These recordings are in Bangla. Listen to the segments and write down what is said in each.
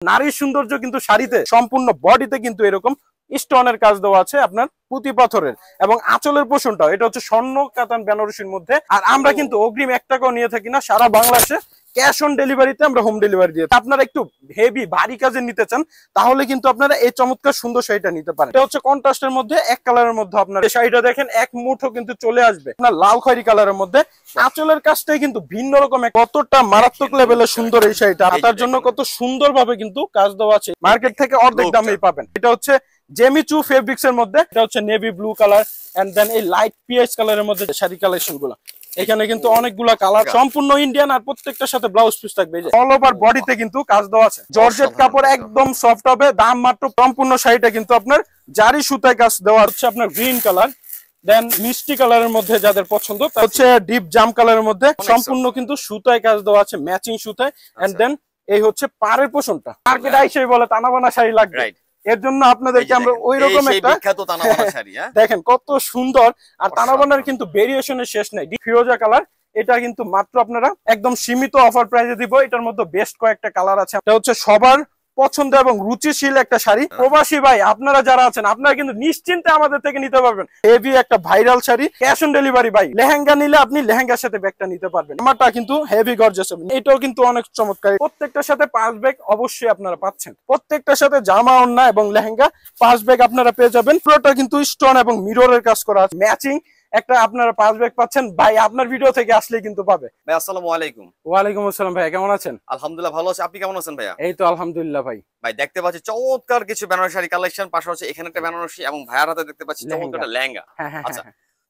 নারীর সৌন্দর্য কিন্তু শাড়িতে সম্পূর্ণ বডিতে কিন্তু এরকম স্টোনের কাজ দেওয়া আছে আপনার পুঁতি পাথরের, এবং আঁচলের পোষণটাও এটা হচ্ছে স্বর্ণ কাতান বেনারসির মধ্যে। আর আমরা কিন্তু অগ্রিম 1 টাকাও নিয়ে থাকি না, সারা বাংলাদেশে ক্যাশ অন ডেলিভারিতে আমরা হোম ডেলিভারি দিয়ে। আপনারা একটু হেভি ভারী কাজে নিতে চান তাহলে কিন্তু আপনারা এই চমৎকার সুন্দর শাড়িটা নিতে পারেন। এটা হচ্ছে কন্ট্রাস্টের মধ্যে এক কালারের মধ্যে আপনার এই শাড়িটা দেখেন এক মুঠো কিন্তু চলে আসবে আপনার লাল খয়েরি কালারের মধ্যে। আঁচলের কাজটাই কিন্তু ভিন্ন রকম, কতটা মারাত্মক লেভেলের সুন্দর এই শাড়িটা, তার জন্য কত সুন্দর ভাবে কিন্তু কাজ দেওয়া আছে। মার্কেট থেকে অর্ধেক দামেই পাবেন। এটা হচ্ছে জেমিচু ফেব্রিক্স এর মধ্যে, এটা হচ্ছে navy blue colour and then এই লাইট পিএইচ কালারের মধ্যে শাড়ি কালেকশন গুলো। এখানে কিন্তু অনেকগুলা কালার, সম্পূর্ণ ইন্ডিয়ান, আর প্রত্যেকটার সাথে ব্লাউজ পিস থাকবে। অল ওভার বডিতে কিন্তু কাজ দেওয়া আছে, জর্জেট কাপড় একদম সফট হবে। দাম মাত্র, সম্পূর্ণ শাড়িটা কিন্তু আপনার জারি সুতায় কাজ দেওয়া হচ্ছে আপনার গ্রিন কালার, দেন মিষ্টি কালারের মধ্যে যাদের পছন্দ হচ্ছে ডিপ জাম কালারের মধ্যে, সম্পূর্ণ কিন্তু সুতায় কাজ দেওয়া আছে, ম্যাচিং সুতায়। এন্ড দেন এই হচ্ছে পাড়ের পোষণটা, মার্কেট আইসেই বলে তানাবানা শাড়ি লাগবে, এর জন্য আপনাদেরকে আমরা ওই রকম একটা দেখেন কত সুন্দর। আর তানাবানার কিন্তু ভেরিয়েশনের শেষ নাই। ফিরোজা কালার, এটা কিন্তু মাত্র আপনারা একদম সীমিত অফার প্রাইসে দিব। এটার মধ্যে বেস্ট কয়েকটা কালার আছে। এটা হচ্ছে সবার পছন্দ এবং রুচিশীল একটা শাড়ি। প্রবাসী ভাই আপনারা যারা আছেন আপনারা কিন্তু নিশ্চিন্তে আমাদের থেকে নিতে পারবেন। হেভি একটা viral sari, cash on delivery ভাই। লেহেঙ্গা নিলে আপনি লেহেঙ্গার সাথে ব্যাগটা নিতে পারবেন। আমারটা কিন্তু হেভি গর্জিয়াস হবে, এটাও কিন্তু অনেক চমৎকার। প্রত্যেকটার সাথে 5 ব্যাগ অবশ্যই আপনারা পাচ্ছেন, প্রত্যেকটার সাথে জামা ওড়না এবং লেহেঙ্গা 5 ব্যাগ আপনারা পেয়ে যাবেন। পুরোটা কিন্তু স্টোন এবং মিররের কাজ করা আছে, ম্যাচিং একটা আপনারা 5 ব্যাগ পাচ্ছেন। ভাই আপনার ভিডিও থেকে আসলে কিন্তু পাবে। ভাই আসসালামু আলাইকুম। ওয়ালাইকুম আসসালাম ভাই, কেমন আছেন? আলহামদুলিল্লাহ ভালো আছি, আপনি কেমন আছেন ভাইয়া? এই তো আলহামদুলিল্লাহ ভাই। ভাই দেখতে পাচ্ছি চমৎকার কিছু বেনারসি শাড়ি কালেকশন, পাশাপাশি এখানে একটা বেনারসি এবং ভাইয়ার হাতে দেখতে পাচ্ছি চমৎকার একটা লেহেঙ্গা। আচ্ছা,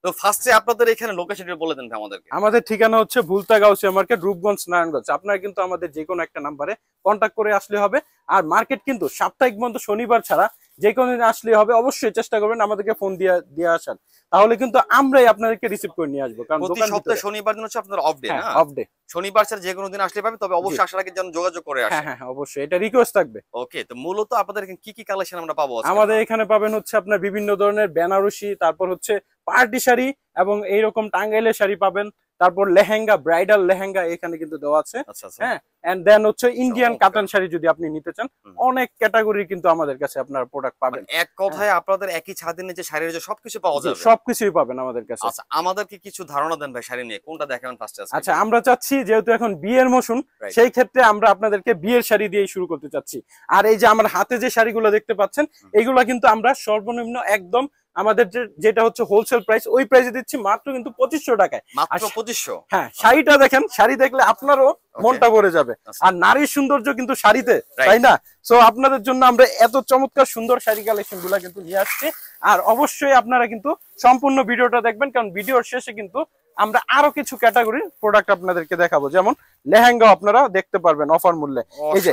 তো ফার্স্টে আপনাদের এখানে লোকেশনটা বলে দেন আমাদেরকে। আমাদের ঠিকানা হচ্ছে ভুলতা গাউসিয়া মার্কেট, রূপগঞ্জ, নারায়ণগঞ্জ। আপনারা কিন্তু আমাদের যে কোনো একটা নাম্বারে কন্ট্যাক্ট করে আসলে হবে। আর মার্কেট কিন্তু সাপ্তাহিক বন্ধ, শনিবার ছাড়া যে কোনো দিন আসলে হবে। অবশ্যই চেষ্টা করবেন আমাদেরকে ফোন দিয়ে আসার, তাহলে কিন্তু আমরাই আপনাদেরকে রিসিভ করে নিয়ে আসবো। কারণ প্রতি সপ্তাহে শনিবার দিন হচ্ছে আপনাদের অফ ডে না? Off day. শনিবার ছাড়া যে কোনো দিন আসলে পাবে, তবে অবশ্যই আসার আগে যেন যোগাযোগ করে আসেন। হ্যাঁ অবশ্যই, এটা রিকোয়েস্ট থাকবে। ওকে, তো মূলত আপনাদের এখানে কি কি কালেকশন আমরা পাবো? আমাদের এখানে পাবেন হচ্ছে আপনার বিভিন্ন ধরনের বেনারসি, তারপর হচ্ছে পার্টি শাড়ি এবং এইরকম টাঙ্গাইলের শাড়ি পাবেন, তারপর লেহেঙ্গা, ব্রাইডাল লেহেঙ্গা এখানে কিন্তু দেওয়া আছে। হ্যাঁ, এন্ড দেন হচ্ছে ইন্ডিয়ান কাতান শাড়ি যদি আপনি নিতে চান, অনেক ক্যাটাগরি কিন্তু আমাদের কাছে আপনার প্রোডাক্ট পাবেন। এক কথায় আপনাদের একই ছাদের নিচে শাড়ির যে সবকিছু পাওয়া যাবে, সবকিছুই পাবেন আমাদের কাছে। আচ্ছা, আমাদেরকে কিছু ধারণা দেন ভাই শাড়ি নিয়ে, কোনটা দেখাবেন ফার্স্টে? আচ্ছা, আমরা চাচ্ছি যেহেতু এখন বিয়ের মৌসুম, সেই ক্ষেত্রে আমরা আপনাদেরকে বিয়ের শাড়ি দিয়ে শুরু করতে চাচ্ছি। আর এই যে আমার হাতে যে শাড়িগুলো দেখতে পাচ্ছেন, এগুলো কিন্তু আমরা সর্বনিম্ন একদম আমাদের যেটা হচ্ছে হোলসেল প্রাইস, ওই প্রাইসে দিচ্ছি মাত্র কিন্তু 2500 টাকায়। মাত্র 2500? হ্যাঁ, শাড়িটা দেখেন, শাড়ি দেখলে আপনারও মনটা ভরে যাবে। আর নারীর সৌন্দর্য কিন্তু শাড়িতে, তাই না? সো আপনাদের জন্য আমরা এত চমৎকার সুন্দর শাড়ি কালেকশন গুলা কিন্তু নিয়ে আসছি। আর অবশ্যই আপনারা কিন্তু সম্পূর্ণ ভিডিওটা দেখবেন, কারণ ভিডিওর শেষে কিন্তু আমরা আরো কিছু ক্যাটাগরির প্রোডাক্ট আপনাদেরকে দেখাবো। যেমন লেহেঙ্গা আপনারা দেখতে পারবেন অফার মূল্যে, এই যে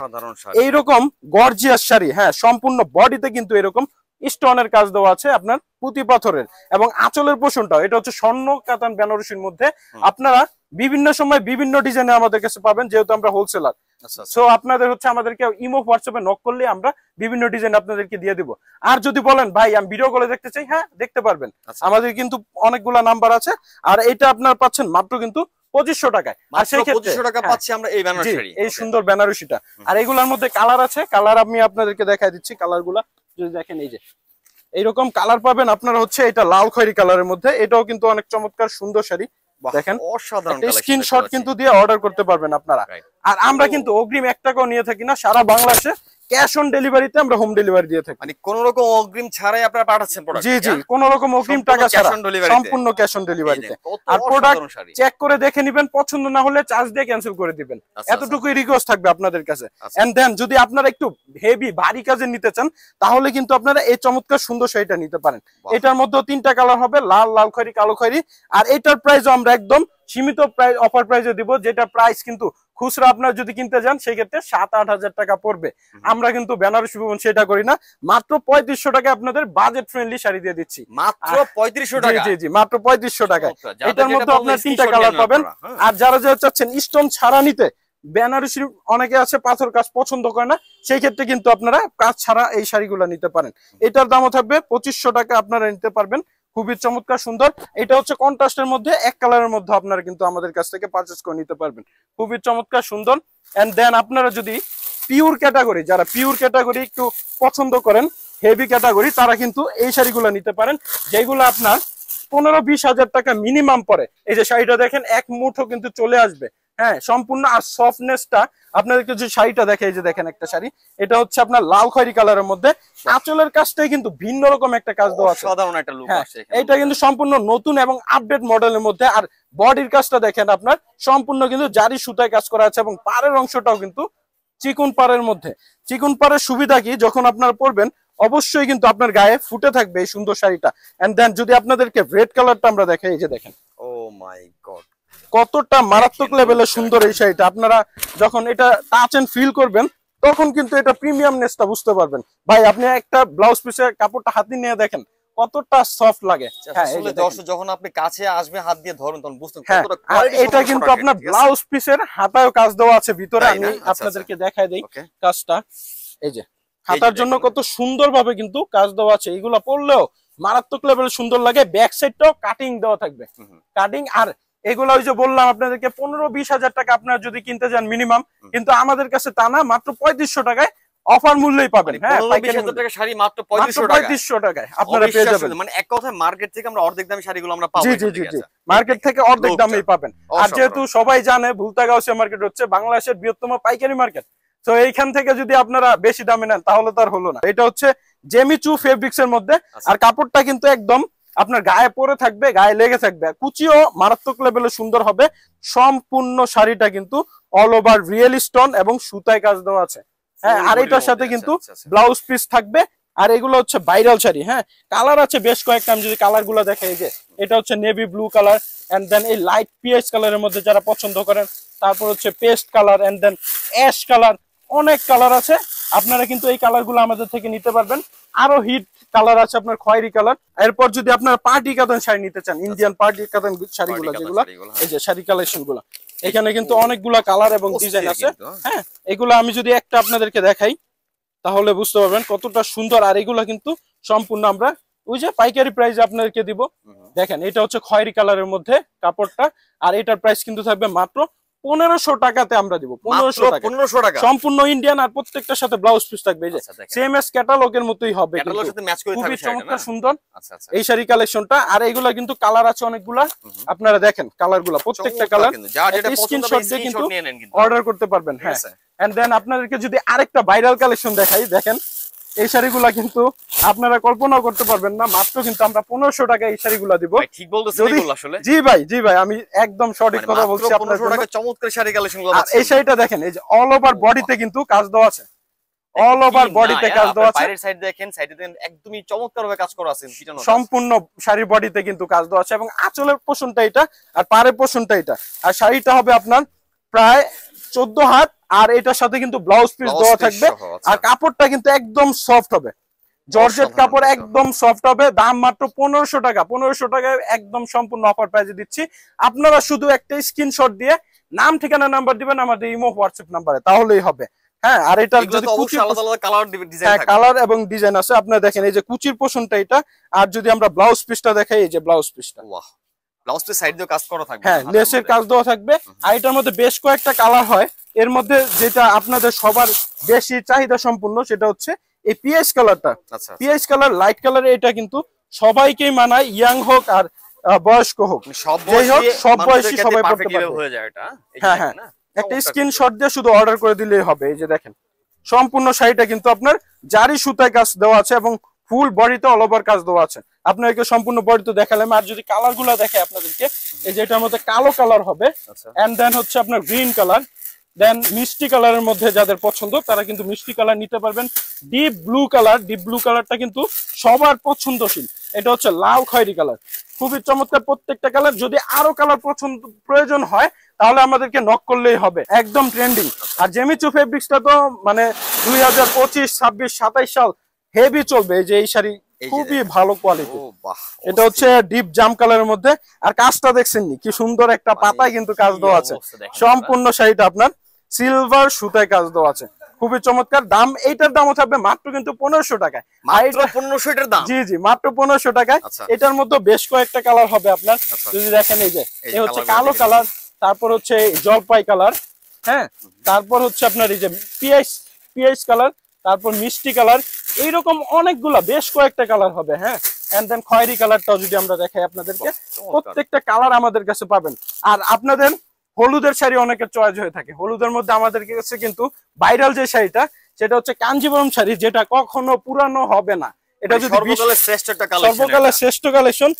এইরকম গর্জিয়াস শাড়ি। হ্যাঁ, সম্পূর্ণ বডিতে কিন্তু এরকম স্টোনের কাজ দেওয়া আছে আপনার পুঁতি পাথরের, এবং আঁচলের পোষণটাও এটা হচ্ছে স্বর্ণ কাতান বেনারসির মধ্যে। আপনারা বিভিন্ন সময় বিভিন্ন ডিজাইনে আমাদের কাছে পাবেন, যেহেতু আমরা হোলসেলার। সো আপনাদের হচ্ছে আমাদেরকে ইমো হোয়াটসঅ্যাপে নক করলে আমরা বিভিন্ন ডিজাইন আপনাদেরকে দিয়ে দিব। আর যদি বলেন ভাই আমি ভিডিও কলে দেখতে চাই, হ্যাঁ দেখতে পারবেন, আমাদের কিন্তু অনেকগুলা নাম্বার আছে। আর এটা আপনারা পাচ্ছেন মাত্র কিন্তু 2500 টাকায়। আর সেই ক্ষেত্রে 2500 টাকা পাচ্ছি আমরা এই বেনারসি শাড়ি, এই সুন্দর বেনারসিটা। আর এগুলোর মধ্যে কালার আছে, কালার আমি আপনাদেরকে দেখাই দিচ্ছি। কালারগুলা যদি দেখেন, এই যে এইরকম কালার পাবেন আপনারা। হচ্ছে এটা লাল খয়েরি কালারের মধ্যে, এটাও কিন্তু অনেক চমৎকার সুন্দর শাড়ি। দেখেন, অসাধারণ স্ক্রিনশট কিন্তু দিয়ে অর্ডার করতে পারবেন আপনারা। আর আমরা কিন্তু অগ্রিম 1 টাকাও নিয়ে থাকি না, সারা বাংলাদেশে ক্যাশ অন ডেলিভারিতে আমরা হোম ডেলিভারি দিয়ে থাকি। মানে কোন রকম অগ্রিম ছাড়াই আপনারা পাঠাচ্ছেন প্রোডাক্ট? জি কোন রকম অগ্রিম টাকা ছাড়া, সম্পূর্ণ ক্যাশ অন ডেলিভারিতে। আর প্রোডাক্ট চেক করে দেখে নেবেন, পছন্দ না হলে চার্জ দিয়ে ক্যান্সেল করে দিবেন, এতটুকুই রিকোয়েস্ট থাকবে আপনাদের কাছে। এন্ড দেন যদি আপনারা একটু হেভি ভারী কাজে নিতে চান, তাহলে কিন্তু আপনারা এই চমৎকার সুন্দর শাড়িটা নিতে পারেন। এটার মধ্যে 3টা কালার হবে, লাল, লাল খয়েরি, কালো খয়েরি। আর এটার প্রাইসও আমরা একদম সীমিত প্রাইস অফার প্রাইসে দিব, যেটা প্রাইস কিন্তু খুচরা আপনারা যদি কিনতে যান সেই ক্ষেত্রে 7-8 হাজার টাকা পড়বে। আমরা কিন্তু বেনারসি ভুবন সেটা করি না, মাত্র 3500 টাকা আপনাদের বাজেট ফ্রেন্ডলি শাড়ি দিয়ে দিচ্ছি। মাত্র 3500 টাকা? জি মাত্র 3500 টাকায়। এটার মধ্যে আপনারা 3টা কালার পাবেন। আর যারা চাচ্ছেন স্টোন ছাড়া নিতে, বেনারসির অনেকে আছে পাথর কাজ পছন্দ করে না, সেই ক্ষেত্রে কিন্তু আপনারা কাজ ছাড়া এই শাড়িগুলো নিতে পারেন। এটার দামও থাকবে 2500 টাকা, আপনারা নিতে পারবেন। খুবই চমৎকার সুন্দর। এটা হচ্ছে কন্ট্রাস্টের মধ্যে এক কালারের মধ্যে, আপনারা কিন্তু আমাদের কাছ থেকে পারচেজ করে নিতে পারবেন। খুবই চমৎকার সুন্দর। এন্ড দেন আপনারা যদি পিওর ক্যাটাগরি, যারা পিওর ক্যাটাগরি একটু পছন্দ করেন, হেভি ক্যাটাগরি, তারা কিন্তু এই শাড়িগুলো নিতে পারেন, যেগুলো আপনার 15-20 হাজার টাকা মিনিমাম পরে। এই যে শাড়িটা দেখেন, এক মুঠো কিন্তু চলে আসবে, হ্যাঁ, সম্পূর্ণ। আর সফটনেসটা আপনাদেরকে যে শাড়িটা দেখে, এই যে দেখেন একটা শাড়ি, এটা হচ্ছে আপনার লাল খয়েরি কালারের মধ্যে, আঁচলের কাজটাই কিন্তু ভিন্ন রকম একটা কাজ দেওয়া আছে, সাধারণ একটা লুক আসে। এটা কিন্তু সম্পূর্ণ নতুন এবং আপডেট মডেলের মধ্যে। আর বডির কাজটা দেখেন আপনার, সম্পূর্ণ কিন্তু জারি সুতায় কাজ করা আছে, এবং পাড়ের অংশটাও কিন্তু চিকন পাড়ের মধ্যে। চিকন পাড়ের সুবিধা কি, যখন আপনারা পরবেন অবশ্যই কিন্তু আপনার গায়ে ফুটে থাকবে এই সুন্দর শাড়িটা। এন্ড দেন যদি আপনাদেরকে রেড কালারটা আমরা দেখাই, এই যে দেখেন, ও মাই গড, কতটা মারাত্মক লেভেলের সুন্দর এই শাড়িটা। আপনারা যখন এটা টাচ এন্ড ফিল করবেন, তখন কিন্তু এটা প্রিমিয়ামনেসটা বুঝতে পারবেন। ভাই আপনি একটা ব্লাউজ পিসের কাপড়টা হাতে নিয়ে দেখেন কতটা সফট লাগে। হ্যাঁ, আসলে দর্শক যখন আপনি কাছে আসবে, হাত দিয়ে ধরুন, তখন বুঝতে কতটা আর এটা কিন্তু আপনার ব্লাউজ পিসের হাতায়ও কাজ দেওয়া আছে ভিতরে। আমি আপনাদেরকে দেখাই দেই কাজটা, এই যে হাতার জন্য কত সুন্দরভাবে কিন্তু কাজ দেওয়া আছে। এইগুলা পরলেও মারাত্মক লেভেলে সুন্দর লাগে। ব্যাক সাইডটাও কাটিং দেওয়া থাকবে, কাটিং। আর এগুলা ওই যে বললাম আপনাদেরকে 15-20 হাজার টাকা আপনারা যদি কিনতে যান মিনিমাম, কিন্তু আমাদের কাছে তা না, মাত্র 3500 টাকায় অফার মূল্যেই পাবেন। হ্যাঁ, 15,000 টাকা শাড়ি মাত্র 3500 টাকায় আপনারা পেয়ে যাবেন। মানে এক কথায় মার্কেট থেকে আমরা অর্ধেক দামে শাড়িগুলো আমরা পাবো। জি জি জি জি, মার্কেট থেকে অর্ধেক দামেই পাবেন। আর যেহেতু সবাই জানে ভুলতাগাউসিয়া মার্কেট হচ্ছে বাংলাদেশের বৃহত্তম পাইকারি মার্কেট, তো এইখান থেকে যদি আপনারা বেশি দামে নেন তাহলে তো আর হলো না। এটা হচ্ছে জেমিচু ফেব্রিক্স এর মধ্যে, আর কাপড়টা কিন্তু একদম আপনার গায়ে পরে থাকবে, গায়ে লেগে থাকবে। কুচিও মারাত্মক লেভেলে সুন্দর হবে। সম্পূর্ণ শাড়িটা কিন্তু অল ওভার রিয়েল স্টোন এবং সুতায় কাজ দেওয়া আছে। হ্যাঁ, আর এটার সাথে কিন্তু ব্লাউজ পিস থাকবে। আর এগুলো হচ্ছে ভাইরাল শাড়ি। হ্যাঁ, কালার আছে বেশ কয়েকটা, আমি যদি কালার গুলো দেখাই, যে এটা হচ্ছে navy blue colour, and then এই লাইট পিএইচ কালারের মধ্যে যারা পছন্দ করেন, তারপর হচ্ছে paste colour, and then ash colour, অনেক কালার আছে। আপনারা কিন্তু এই কালার গুলো আমাদের থেকে নিতে পারবেন। আরো হিট কালার আছে আপনার খয়েরি কালার। এরপর যদি আপনারা পার্টি কাতান শাড়ি নিতে চান, ইন্ডিয়ান পার্টি কাতান শাড়িগুলো যেগুলো, এই যে শাড়ি কালেকশন গুলো, এখানে কিন্তু অনেকগুলা কালার এবং ডিজাইন আছে। হ্যাঁ, এগুলো আমি যদি একটা আপনাদেরকে দেখাই তাহলে বুঝতে পারবেন কতটা সুন্দর। আর এগুলা কিন্তু সম্পূর্ণ আমরা ওই যে পাইকারি প্রাইসে আপনাদেরকে দিব। দেখেন, এটা হচ্ছে খয়েরি কালারের মধ্যে কাপড়টা, আর এটার প্রাইস কিন্তু থাকবে মাত্র 1500 টাকাতে আমরা দিব। 1500 টাকা সম্পূর্ণ ইন্ডিয়ান, আর প্রত্যেকটার সাথে ব্লাউজ পিস থাকবে। এই যে সেম এস ক্যাটালগের মতোই হবে, খুবই চমৎকার সুন্দর এই শাড়ি কালেকশনটা। আর এইগুলা কিন্তু কালার আছে অনেকগুলা, আপনারা দেখেন কালারগুলা, প্রত্যেকটা কালার স্ক্রিনশট দিয়ে কিন্তু অর্ডার করতে পারবেন। হ্যাঁ, এন্ড দেন আপনাদেরকে যদি আরেকটা ভাইরাল কালেকশন দেখাই, দেখেন এই শাড়িগুলা কিন্তু আপনারা কল্পনা করতে পারবেন না, মাত্র কিন্তু আমরা 1500 টাকা এই শাড়িগুলা দিব। ঠিক বলতেছেন আসলে। জি ভাই, জি ভাই, আমি একদম সঠিক কথা বলছি। আপনার 1500 টাকা চমৎকার শাড়ি কালেকশনগুলো আছে। এই শাড়িটা দেখেন, এই যে অল ওভার বডিতে কিন্তু কাজ দেওয়া আছে, অল ওভার বডিতে কাজ দেওয়া আছে। বাইরের সাইড দেখেন, সাইডে একদমই চমৎকারভাবে কাজ করা আছে, সম্পূর্ণ শাড়ির বডিতে কিন্তু কাজ দেওয়া আছে, এবং আঁচলের পোষণটা এটা, আর পাড়ের পোষণটা এটা। আর শাড়িটা হবে আপনার প্রায় 14 হাত, আর এটার সাথে কিন্তু ব্লাউজ পিস দেওয়া থাকবে। আর কাপড়টা কিন্তু একদম সফট হবে, জর্জেট কাপড়, একদম সফট হবে। দাম মাত্র 1500 টাকা। 1500 টাকায় একদম সম্পূর্ণ অফার প্রাইসে দিচ্ছি। আপনারা শুধু একটা স্ক্রিনশট দিয়ে নাম, ঠিকানা, নাম্বার দিবেন আমাদের ইমো হোয়াটসঅ্যাপ নাম্বারে, তাহলেই হবে। হ্যাঁ, আর এটার যদি কালার এবং ডিজাইন আছে, আপনারা দেখেন এই যে কুচির পোষণটা এটা। আর যদি আমরা ব্লাউজ পিসটা দেখাই, এই যে ব্লাউজ পিসটা, ব্লাউজ পিস সাইড দিয়ে কাজ করা থাকবে। হ্যাঁ, লেসের কাজ দেওয়া থাকবে। আর এটার মধ্যে বেশ কয়েকটা কালার হয়। এর মধ্যে যেটা আপনাদের সবার বেশি চাহিদা সম্পূর্ণ, সেটা হচ্ছে এই পিএইচ কালারটা। পিএইচ কালার, লাইট কালার, এটা কিন্তু সবাইকেই মানায়, ইয়াং হোক আর বয়স্ক হোক, যাই হোক সব বয়সী সবাই পড়তে পারবে। হ্যাঁ হ্যাঁ, একটা স্ক্রিনশট দিয়ে শুধু অর্ডার করে দিলেই হবে। এই যে দেখেন, সম্পূর্ণ শাড়িটা কিন্তু আপনার জারি সুতায় কাজ দেওয়া আছে, এবং ফুল বডিতে অল ওভার কাজ দেওয়া আছে। আপনাদেরকে সম্পূর্ণ বডিতে দেখালাম। আর যদি কালার গুলা দেখে আপনাদেরকে, এই যে এটার মধ্যে কালো কালার হবে, এন্ড দেন হচ্ছে আপনার গ্রিন কালার, দেন মিষ্টি কালারের মধ্যে যাদের পছন্দ তারা কিন্তু মিষ্টি কালার নিতে পারবেন। Deep blue colour, deep blue কালারটা কিন্তু সবার পছন্দশীল। এটা হচ্ছে লাল খয়েরি কালার, খুবই চমৎকার প্রত্যেকটা কালার। যদি আরো কালার প্রয়োজন হয় তাহলে আমাদেরকে নক করলেই হবে, একদম ট্রেন্ডিং। আর জেমিচু ফেব্রিক্সটা তো মানে 2025, 26, 27 সাল হেভি চলবে। এই যে এই শাড়ি খুবই ভালো কোয়ালিটি, এটা হচ্ছে ডিপ জাম কালারের মধ্যে। আর কাজটা দেখছেন নি কি সুন্দর, একটা পাতায় কিন্তু কাজ দেওয়া আছে। সম্পূর্ণ শাড়িটা আপনার সিলভার সুতায় কাজ দেওয়া আছে, খুবই চমৎকার। দাম, এইটার দামও থাকবে মাত্র কিন্তু 1500 টাকায়। জি জি, মাত্র 1500 টাকায়। এটার মধ্যে বেশ কয়েকটা কালার হবে আপনার, যদি দেখেন এই যে এই হচ্ছে কালো কালার, তারপর হচ্ছে জলপাই কালার, হ্যাঁ, তারপর হচ্ছে আপনার এই যে পিএইচ পিএইচ কালার, তারপর মিষ্টি কালার, এইরকম অনেকগুলা বেশ কয়েকটা কালার হবে। হ্যাঁ, এন্ড দেন খয়েরি কালারটাও যদি আমরা দেখাই আপনাদেরকে, প্রত্যেকটা কালার আমাদের কাছে পাবেন। আর আপনাদের হলুদের শাড়ি অনেকের চয়েস হয়ে থাকে, হলুদের মধ্যে আমাদের কাছে কিন্তু ভাইরাল যে শাড়িটা সেটা হচ্ছে কাঞ্জিবরম শাড়ি, যেটা কখনো পুরানো হবে না। এটা যদি সর্বকালের শ্রেষ্ঠ একটা কালেকশন, সর্বকালের শ্রেষ্ঠ কালেকশন।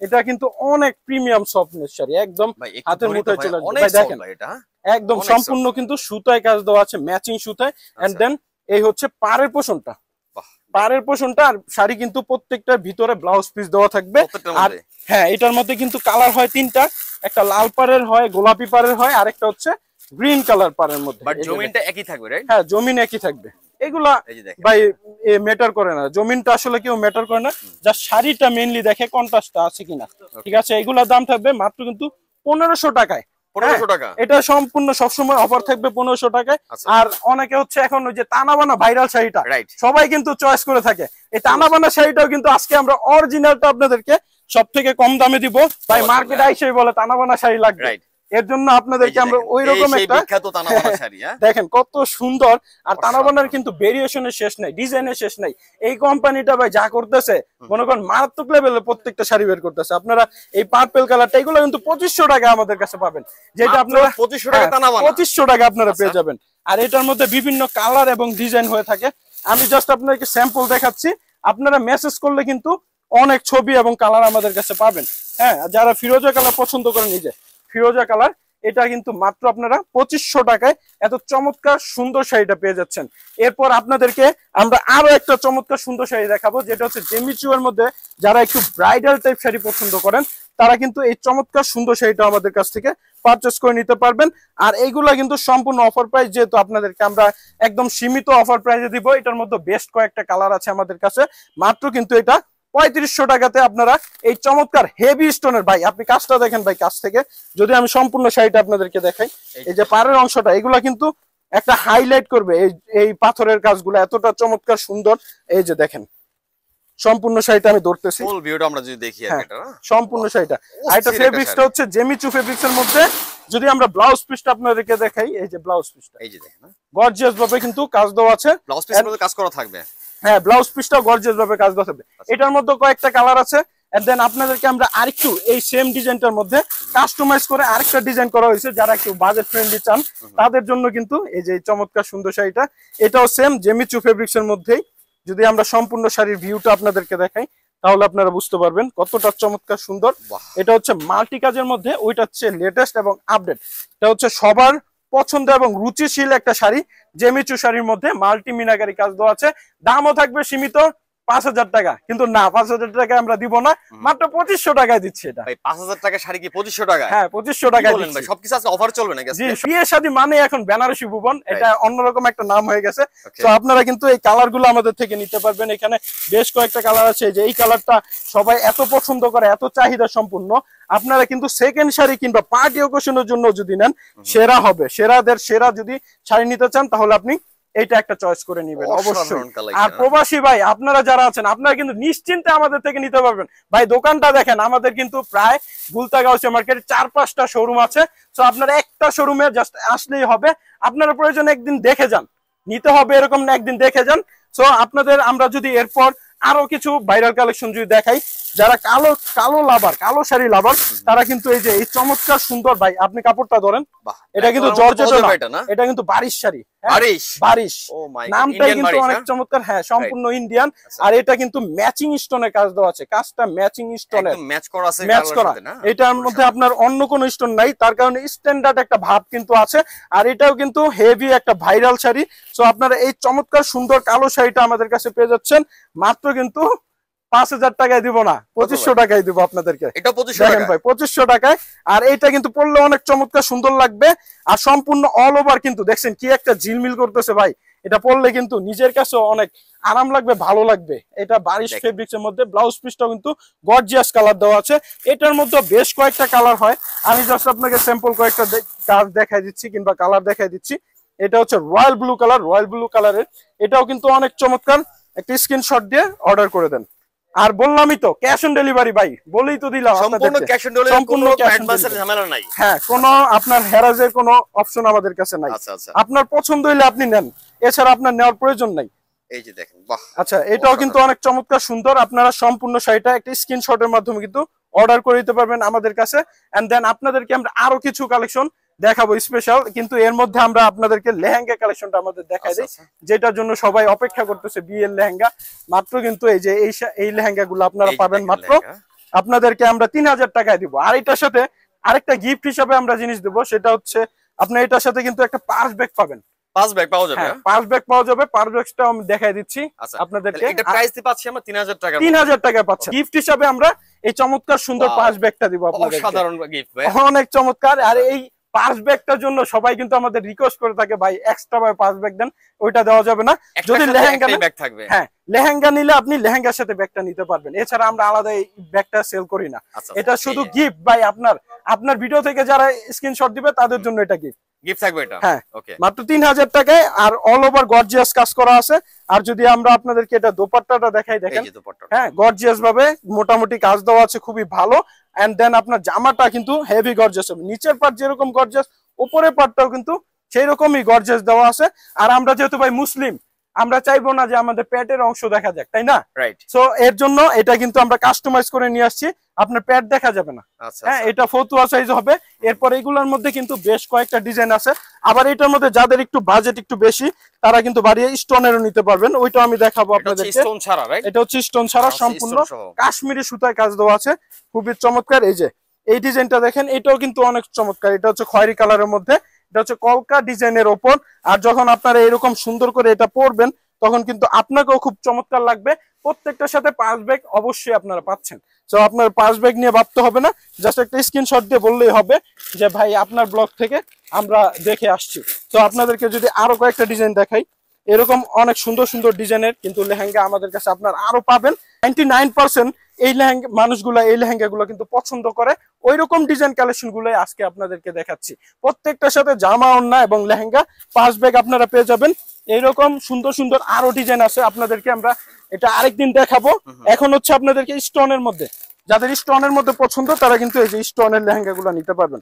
এটা কিন্তু অনেক প্রিমিয়াম সফটনেস শাড়ি, একদম হাতের মুঠোয় চলে আসবে। ভাই দেখেন, একদম সম্পূর্ণ কিন্তু সুতায় কাজ দেওয়া আছে, ম্যাচিং সুতায়। এন্ড দেন এই হচ্ছে পাড়ের পোষণটা, পাড়ের পোষণটা। আর শাড়ি কিন্তু প্রত্যেকটার ভিতরে ব্লাউজ পিস দেওয়া থাকবে। আর হ্যাঁ, এটার মধ্যে কিন্তু কালার হয় তিনটা, একটা লাল পাড়ের হয়, গোলাপি পাড়ের হয়, আর একটা হচ্ছে গ্রিন কালার পাড়ের মধ্যে। বাট জমিনটা একই থাকবে, রাইট? হ্যাঁ, জমিন একই থাকবে। এগুলা ভাই ম্যাটার করে না, জমিনটা আসলে কেউ ম্যাটার করে না, যা শাড়িটা মেইনলি দেখে কন্ট্রাস্টটা আছে কিনা। ঠিক আছে, এগুলোর দাম থাকবে মাত্র কিন্তু 1500 টাকায়। 1500 টাকা। এটা সম্পূর্ণ সবসময় অফার থাকবে 1500 টাকায়। আর অনেকে হচ্ছে এখন ওই যে টানাবানা ভাইরাল শাড়িটা সবাই কিন্তু চয়েস করে থাকে, এই টানাবানা শাড়িটাও কিন্তু আজকে আমরা অরিজিনালটা আপনাদেরকে সব থেকে কম দামে দিব। ভাই মার্কেট আইসেই বলে টানাবানা শাড়ি লাগবে, এর জন্য আপনাদেরকে আমরা ওই রকম একটা দেখেন কত সুন্দর। আর টানাবানার কিন্তু ভেরিয়েশনের শেষ নাই, ডিজাইনের শেষ নাই। এই কোম্পানিটা ভাই যা করতেছে মনে করেন মারাত্মক লেভেলের প্রত্যেকটা শাড়ি বের করতেছে। আপনারা এই পার্পল কালারটা এগুলো কিন্তু 2500 টাকা আমাদের কাছে পাবেন, যেটা আপনারা 2500 টাকা আপনারা পেয়ে যাবেন। আর এটার মধ্যে বিভিন্ন কালার এবং ডিজাইন হয়ে থাকে। আমি জাস্ট আপনাকে স্যাম্পল দেখাচ্ছি, আপনারা মেসেজ করলে কিন্তু অনেক ছবি এবং কালার আমাদের কাছে পাবেন। হ্যাঁ, যারা ফিরোজা কালার পছন্দ করেন, নিজে ফিরোজা কালার, এটা কিন্তু মাত্র আপনারা 2500 টাকায় এত চমৎকার সুন্দর শাড়িটা পেয়ে যাচ্ছেন। এরপর আপনাদেরকে আমরা আরো একটা চমৎকার সুন্দর শাড়ি দেখাবো, যেটা হচ্ছে জেমিচুয়ের মধ্যে যারা একটু ব্রাইডাল টাইপ শাড়ি পছন্দ করেন তারা কিন্তু এই চমৎকার সুন্দর শাড়িটা আমাদের কাছ থেকে পারচেস করে নিতে পারবেন। আর এইগুলা কিন্তু সম্পূর্ণ অফার প্রাইস, যেহেতু আপনাদেরকে আমরা একদম সীমিত অফার প্রাইসে দিব। এটার মধ্যে বেস্ট কয়েকটা কালার আছে আমাদের কাছে, মাত্র কিন্তু এটা 3500 টাকাতে আপনারা এই চমৎকার হেভি স্টোনের, ভাই আপনি কাজটা দেখেন ভাই কাছ থেকে, যদি আমি সম্পূর্ণ শাড়িটা আপনাদেরকে দেখাই, এই যে পাড়ের অংশটা এগুলা কিন্তু একটা হাইলাইট করবে এই পাথরের কাজগুলো, এতটা চমৎকার সুন্দর। এই যে দেখেন সম্পূর্ণ শাড়িটা আমি ধরতেছি, ফুল ভিউটা আমরা যদি দেখি এটা সম্পূর্ণ শাড়িটা। আর এটা ফেব্রিক্সটা হচ্ছে জেমিচু ফেব্রিক্সের মধ্যে। যদি আমরা ব্লাউজ পিসটা আপনাদেরকে দেখাই, এই যে ব্লাউজ পিসটা, এই যে দেখেন গর্জিয়াস ভাবে কিন্তু কাজ দেওয়া আছে, ব্লাউজ পিসের মধ্যে কাজ করা থাকবে। হ্যাঁ, ব্লাউজ পিসটাও গর্জিয়াস ভাবে কাজ দেওয়া থাকবে। এটার মধ্যে কয়েকটা কালার আছে। এন্ড দেন আপনাদেরকে আমরা আরেকটু এই সেম ডিজাইনটার মধ্যে কাস্টমাইজ করে আরেকটা ডিজাইন করা হয়েছে, যারা একটু বাজেট ফ্রেন্ডলি চান তাদের জন্য কিন্তু এই যে চমৎকার সুন্দর শাড়িটা, এটাও সেম জেমিচু ফেব্রিক্সের মধ্যেই। যদি আমরা সম্পূর্ণ শাড়ির ভিউটা আপনাদেরকে দেখাই তাহলে আপনারা বুঝতে পারবেন কতটা চমৎকার সুন্দর। এটা হচ্ছে মাল্টি কাজের মধ্যে, ওইটা হচ্ছে লেটেস্ট এবং আপডেট। এটা হচ্ছে সবার পছন্দ এবং রুচিশীল একটা শাড়ি, জেমিচু শাড়ির মধ্যে মাল্টি মিনাকারি কাজ দেওয়া আছে। দামও থাকবে সীমিত 5000 টাকা, কিন্তু না 5000 টাকা আমরা দিব না, মাত্র 2500 টাকায় দিচ্ছি। এটা 5000 টাকা শাড়ি কি 2500 টাকা? হ্যাঁ, 2500 টাকা বলেন ভাই, সবকিছু আছে অফার চলবে নাকি? জি, বিয়ে শাদী মানে এখন বেনারসি ভুবন, এটা অন্যরকম একটা নাম হয়ে গেছে। তো আপনারা কিন্তু এই কালার গুলো আমাদের থেকে নিতে পারবেন। এখানে বেশ কয়েকটা কালার আছে, যে এই কালারটা সবাই এত পছন্দ করে, এত চাহিদা সম্পূর্ণ। আপনারা কিন্তু সেকেন্ড শাড়ি কিংবা পার্টি অকেশনের জন্য যদি নেন সেরা হবে, সেরাদের সেরা যদি শাড়ি নিতে চান তাহলে আপনি এইটা একটা চয়েস করে নেবেন অবশ্যই। আর প্রবাসী ভাই আপনারা যারা আছেন, আপনারা কিন্তু নিশ্চিন্তে আমাদের থেকে নিতে পারবেন। ভাই দোকানটা দেখেন, আমাদের কিন্তু প্রায় গুলতাগাঁও মার্কেটে 4-5টা শোরুম আছে। তো আপনারা একটা শোরুমে জাস্ট আসলেই হবে। আপনারা প্রয়োজন একদিন দেখে যান, নিতে হবে এরকম না, একদিন দেখে যান। তো আপনাদের আমরা যদি এরপর আরো কিছু ভাইরাল কালেকশন যদি দেখাই, যারা কালো লাভার, কালো শাড়ি লাভার, তারা কিন্তু এই যে এই চমৎকার সুন্দর, ভাই আপনি কাপড়টা ধরেন, এটা কিন্তু জর্জেট না, এটা কিন্তু বারিশ শাড়ি, বারিশ নামটা কিন্তু অনেক চমৎকার। হ্যাঁ, সম্পূর্ণ ইন্ডিয়ান। আর এটা কিন্তু ম্যাচিং স্টোনের কাজ দেওয়া আছে, কাজটা ম্যাচিং স্টোনের, ম্যাচ করা। এটার মধ্যে আপনার অন্য কোনো স্টোন নাই, তার কারণে স্ট্যান্ডার্ড একটা ভাব কিন্তু আছে। আর এটাও কিন্তু হেভি একটা ভাইরাল শাড়ি। সো আপনারা এই চমৎকার সুন্দর কালো শাড়িটা আমাদের কাছে পেয়ে যাচ্ছেন মাত্র কিন্তু 5000 টাকায় দিব না, 2500 টাকায় দিব আপনাদেরকে। এটা 2500 টাকায়। আর এইটা কিন্তু পরলে অনেক চমৎকার সুন্দর লাগবে। আর সম্পূর্ণ অল ওভার কিন্তু দেখছেন কি একটা ঝিলমিল করতেছে ভাই, এটা পরলে কিন্তু নিজের কাছে অনেক আরাম লাগবে, ভালো লাগবে। এটা বারিশ ফেব্রিক্স এর মধ্যে, ব্লাউজ পিসটাও কিন্তু গর্জিয়াস কালার দেওয়া আছে। এটার মধ্যে বেশ কয়েকটা কালার হয়, আমি জাস্ট আপনাকে স্যাম্পল কয়েকটা কাজ দেখাই দিচ্ছি কিংবা কালার দেখাই দিচ্ছি। এটা হচ্ছে royal blue colour, royal blue কালারের, এটাও কিন্তু অনেক চমৎকার। একটা স্ক্রিনশট দিয়ে অর্ডার করে দেন। আর বললামই তো ক্যাশ অন ডেলিভারি, ভাই বলেই তো দিলাম, সম্পূর্ণ ক্যাশ অন ডেলিভারি, সম্পূর্ণ অ্যাডভান্সের ঝামেলা নাই। হ্যাঁ, কোনো আপনার হেরাজের কোনো অপশন আমাদের কাছে নাই। আপনার পছন্দ হইলে আপনি নেন, এছাড়া আপনার নেওয়ার প্রয়োজন নাই। এই যে দেখেন, বাহ। আচ্ছা, এটাও কিন্তু অনেক চমৎকার সুন্দর। আপনারা সম্পূর্ণ শাড়িটা একটা স্ক্রিনশটের মাধ্যমে কিন্তু অর্ডার করে দিতে পারবেন আমাদের কাছে। এন্ড দেন আপনাদেরকে আমরা আরো কিছু কালেকশন দেখাবো স্পেশাল, কিন্তু এর মধ্যে আমরা আপনাদেরকে লেহেঙ্গা কালেকশনটা আমাদের দেখাই দিই, যেটার জন্য সবাই অপেক্ষা করতেছে, বিয়ের লেহেঙ্গা। মাত্র কিন্তু এই যে এই লেহেঙ্গা গুলো আপনারা পাবেন মাত্র আপনাদেরকে আমরা 3000 টাকায় দিব। আর এটার সাথে আরেকটা গিফট হিসাবে আমরা জিনিস দেবো, সেটা হচ্ছে আপনার এটার সাথে কিন্তু একটা পার্স ব্যাগ পাবেন। পাঁচ ব্যাগ পাওয়া যাবে, পাঁচ ব্যাগ পাওয়া যাবে। পাঁচ ব্যাগটা আমি দেখাই দিচ্ছি আপনাদেরকে। এটা প্রাইস পাচ্ছি আমরা 3000 টাকা। 3000 টাকা পাচ্ছেন গিফট হিসাবে। আমরা এই চমৎকার সুন্দর পাঁচ ব্যাগটা দিব আপনাদের, সাধারণ গিফট ভাই, অনেক চমৎকার। আর এই পাঁচ ব্যাগটার জন্য সবাই কিন্তু আমাদের রিকোয়েস্ট করে থাকে, ভাই এক্সট্রা ভাবে পাঁচ ব্যাগ দেন, ওইটা দেওয়া যাবে না। যদি লেহেঙ্গা ব্যাগ থাকবে, হ্যাঁ লেহেঙ্গা নিলে আপনি লেহেঙ্গার সাথে ব্যাগটা নিতে পারবেন। এছাড়া আমরা আলাদা এই ব্যাগটা সেল করি না। এটা শুধু গিফট ভাই, আপনার ভিডিও থেকে যারা স্ক্রিনশট দিবে তাদের জন্য এটা গিফট থাকবে এটা। হ্যাঁ, মাত্র 3000 টাকায়। আর অল ওভার গর্জিয়াস কাজ করা আছে। আর যদি আমরা আপনাদেরকে এটা দোপাট্টাটা দেখাই, দেখেন, হ্যাঁ গর্জিয়াস ভাবে মোটামুটি কাজ দেওয়া আছে, খুবই ভালো। এন্ড দেন আপনার জামাটা কিন্তু হেভি গর্জিয়াস হবে। নিচের পার্ট যেরকম গর্জিয়াস, উপরের পার্টটাও কিন্তু সেই রকমই গর্জিয়াস দেওয়া আছে। আর আমরা যেহেতু ভাই মুসলিম, আমরা চাইবো না যে আমাদের পেটের অংশ দেখা যাক, তাই না? রাইট। সো এর জন্য এটা কিন্তু আমরা কাস্টমাইজ করে নিয়ে আসছি, আপনার পেট দেখা যাবে না। হ্যাঁ, এটা ফতুয়া সাইজ হবে। এরপর এগুলোর মধ্যে কিন্তু বেশ কয়েকটা ডিজাইন আছে। আবার এটার মধ্যে যাদের একটু বাজেট একটু বেশি, তারা কিন্তু বাড়িয়ে স্টোনেরও নিতে পারবেন। ওইটা আমি দেখাবো আপনাদেরকে। এটা হচ্ছে স্টোন ছাড়া সম্পূর্ণ কাশ্মীরি সুতায় কাজ দেওয়া আছে, খুবই চমৎকার। এই যে এই ডিজাইনটা দেখেন, এটাও কিন্তু অনেক চমৎকার। এটা হচ্ছে খয়েরি কালারের মধ্যে, এটা হচ্ছে কলকা ডিজাইনের ওপর। আর যখন আপনারা এরকম সুন্দর করে এটা পরবেন, তখন কিন্তু আপনাকেও খুব চমৎকার লাগবে। প্রত্যেকটার সাথে পাঁচ ব্যাগ অবশ্যই আপনারা পাচ্ছেন। তো আপনার পাঁচ ব্যাগ নিয়ে ভাবতে হবে না, জাস্ট একটা স্ক্রিনশট দিয়ে বললেই হবে যে ভাই আপনার ব্লগ থেকে আমরা দেখে আসছি। তো আপনাদেরকে যদি আরো কয়েকটা ডিজাইন দেখাই, এরকম অনেক সুন্দর সুন্দর ডিজাইনের কিন্তু লেহেঙ্গা আমাদের কাছে আপনার আরো পাবেন। 99% এই লেহেঙ্গা মানুষগুলা এই লেহেঙ্গাগুলো কিন্তু পছন্দ করে। ওই রকম ডিজাইন কালেকশন গুলোই আজকে আপনাদেরকে দেখাচ্ছি। প্রত্যেকটার সাথে জামা, ওড়না এবং লেহেঙ্গা পাঁচ ব্যাগ আপনারা পেয়ে যাবেন। এইরকম সুন্দর সুন্দর আরো ডিজাইন আছে, আপনাদেরকে আমরা এটা আরেকদিন দেখাবো। এখন হচ্ছে আপনাদেরকে স্টোনের মধ্যে, যাদের স্টোনের মধ্যে পছন্দ তারা কিন্তু এই যে স্টোনের লেহেঙ্গা গুলো নিতে পারবেন।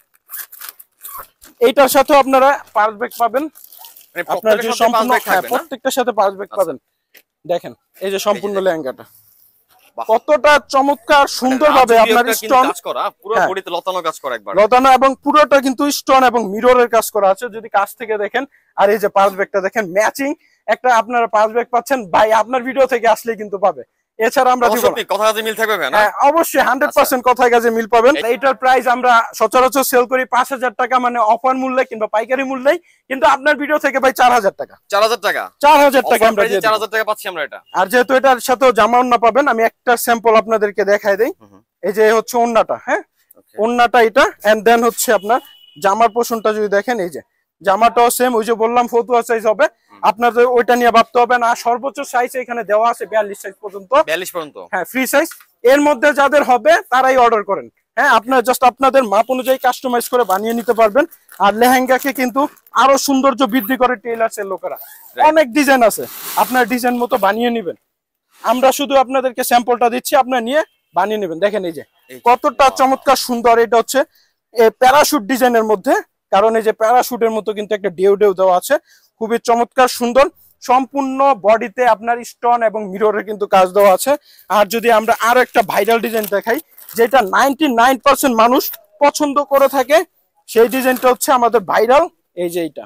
এইটার সাথে আপনারা পাঁচ ব্যাগ পাবেন। আপনার যে সম্পূর্ণ প্রত্যেকটার সাথে পাঁচ ব্যাগ পাবেন। দেখেন এই যে সম্পূর্ণ লেহেঙ্গাটা কতটা চমৎকার সুন্দর ভাবে আপনার স্টোন কাজ করা, পুরো বডিতে লতানো কাজ করা, একবার লতানো, এবং পুরোটা কিন্তু স্টোন এবং মিররের কাজ করা আছে যদি কাছ থেকে দেখেন। আর এই যে পাঁচ ব্যাগটা দেখেন, ম্যাচিং একটা আপনারা পাঁচ ব্যাগ পাচ্ছেন। ভাই আপনার ভিডিও থেকে আসলে কিন্তু পাবে, এছাড়া আমরা দিব না। কথা কাজে মিল থাকবে না? হ্যাঁ অবশ্যই 100% কথায় কাজে মিল পাবেন। এইটার প্রাইস আমরা সচরাচর সেল করি 5000 টাকা, মানে অফার মূল্যে কিংবা পাইকারি মূল্যে, কিন্তু আপনার ভিডিও থেকে ভাই 4000 টাকা। 4000 টাকা? 4000 টাকা আমরা 4000 টাকা পাচ্ছি আমরা এটা। আর যেহেতু এটার সাথেও জামা ওড়না পাবেন, আমি একটা স্যাম্পল আপনাদেরকে দেখাই দেই। এই যে হচ্ছে ওড়নাটা, হ্যাঁ ওড়নাটা এটা। এন্ড দেন হচ্ছে আপনার জামার পোর্শনটা যদি দেখেন, এই যে জামাটাও সেম, ওই যে বললাম ফতুয়া সাইজ হবে। আপনাদের ওইটা নিয়ে ভাবতে হবে না। সর্বোচ্চ সাইজ এখানে দেওয়া আছে 42 সাইজ পর্যন্ত। 42 পর্যন্ত? হ্যাঁ, ফ্রি সাইজ। এর মধ্যে যাদের হবে তারাই অর্ডার করেন। হ্যাঁ, আপনারা জাস্ট আপনাদের মাপ অনুযায়ী কাস্টমাইজ করে বানিয়ে নিতে পারবেন। আর লেহেঙ্গাকে কিন্তু আরো সৌন্দর্য বৃদ্ধি করে টেইলার্সের লোকেরা। অনেক ডিজাইন আছে, আপনার ডিজাইন মতো বানিয়ে নেবেন। আমরা শুধু আপনাদেরকে স্যাম্পলটা দিচ্ছি, আপনারা নিয়ে বানিয়ে নেবেন। দেখেন এই যে কতটা চমৎকার সুন্দর। এটা হচ্ছে প্যারাশুট ডিজাইনের মধ্যে, কারণ এই যে প্যারাশুটের মতো কিন্তু একটা ডেউ ডেউ দেওয়া আছে, খুবই চমৎকার সুন্দর। সম্পূর্ণ বডিতে আপনার স্টোন এবং মিররের কিন্তু কাজ দেওয়া আছে। আর যদি আমরা আরো একটা ভাইরাল ডিজাইন দেখাই, যেটা 99% মানুষ পছন্দ করে থাকে, সেই ডিজাইনটা হচ্ছে আমাদের ভাইরাল। এই যে এটা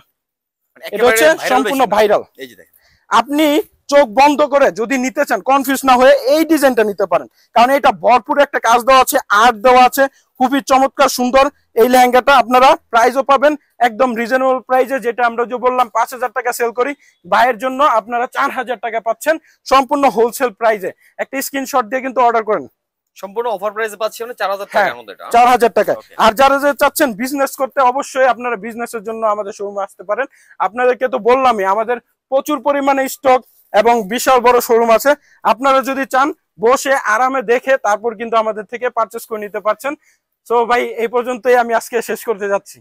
হচ্ছে সম্পূর্ণ ভাইরাল। এই যে দেখেন, আপনি চোখ বন্ধ করে যদি নিতে চান, কনফিউজ না হয়ে এই ডিজাইনটা নিতে পারেন, কারণ এটা ভরপুর একটা কাজ দেওয়া আছে, আর্ট দেওয়া আছে, খুবই চমৎকার সুন্দর। এই লেহেঙ্গাটা আপনারা প্রাইসও পাবেন একদম রিজনেবল প্রাইসে, যেটা আমরা যে বললাম 5000 টাকা সেল করি, ভাইয়ের জন্য আপনারা 4000 টাকা পাচ্ছেন সম্পূর্ণ হোলসেল প্রাইসে। একটা স্ক্রিনশট দিয়ে কিন্তু অর্ডার করেন। সম্পূর্ণ অফার প্রাইসে পাচ্ছি মানে 4000 টাকার মধ্যে, এটা 4000 টাকা। আর যারা চাচ্ছেন বিজনেস করতে, অবশ্যই আপনারা বিজনেসের জন্য আমাদের শোরুমে আসতে পারেন। আপনাদেরকে তো বললামই আমাদের প্রচুর পরিমাণে স্টক এবং বিশাল বড় শোরুম আছে। আপনারা যদি চান বসে আরামে দেখে তারপর কিন্তু আমাদের থেকে পারচেজ করে নিতে পারছেন। সো ভাই এই পর্যন্তই আমি আজকে শেষ করতে যাচ্ছি।